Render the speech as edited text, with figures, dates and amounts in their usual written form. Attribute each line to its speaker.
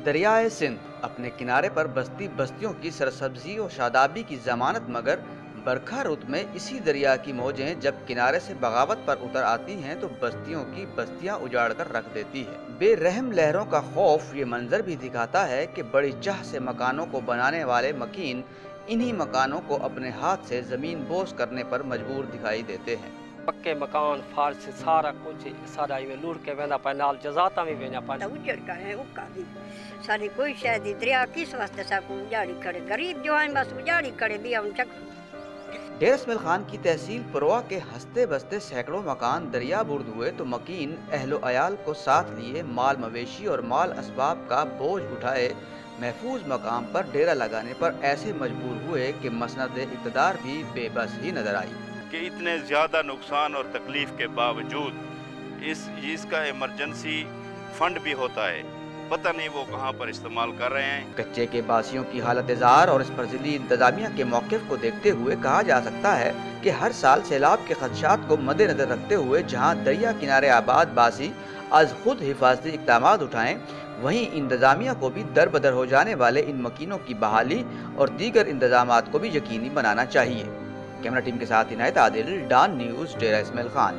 Speaker 1: दरियाए सिंध अपने किनारे पर बसती बस्तियों की सरसब्जी और शादाबी की जमानत, मगर बरखा रुत में इसी दरिया की मौजें जब किनारे से बगावत पर उतर आती हैं तो बस्तियों की बस्तियां उजाड़ कर रख देती है। बेरहम लहरों का खौफ ये मंजर भी दिखाता है कि बड़ी चाह से मकानों को बनाने वाले मकीन इन्हीं मकानों को अपने हाथ से जमीन बोस करने पर मजबूर दिखाई देते हैं।
Speaker 2: पक्के मकान फारस सारा कुछ सारा इवें लुढ़ के वेंदा पे नाल जज़ाता भी वेंदा पे
Speaker 3: उजड़ का है उका भी सारी कोई शायद दरिया किस वास्ते साकू उजाड़ी करे, गरीब जो हैं बस उजाड़ी करे भी हम चक।
Speaker 1: डेरा इस्माइल खान की तहसील पुरवा के हंसते बसते सैकड़ों मकान दरिया बुर्द हुए तो मकीन अहलो अयाल को साथ लिए माल मवेशी और माल असबाब का बोझ उठाए महफूज मकाम पर डेरा लगाने पर ऐसे मजबूर हुए कि मसनद इक़्तिदार भी बेबस ही नजर आई
Speaker 4: कि इतने ज़्यादा नुकसान और तकलीफ के बावजूद इसका इमरजेंसी फंड भी होता है, पता नहीं वो कहाँ पर इस्तेमाल कर रहे हैं।
Speaker 1: कच्चे के बासियों की हालत ज़ार और इस पर ज़िली इंतजामिया के मौक़िफ़ को देखते हुए कहा जा सकता है कि हर साल सैलाब के खदशात को मद्देनजर रखते हुए जहाँ दरिया किनारे आबाद बासी आज खुद हिफाजती इक़दामात उठाएं, वहीं इंतजामिया को भी दर बदर हो जाने वाले इन मकीनों की बहाली और दीगर इंतजामात को भी यकीनी बनाना चाहिए। कैमरा टीम के साथ इनायत आदिल, डॉन न्यूज़, डेरा इस्माइल खान।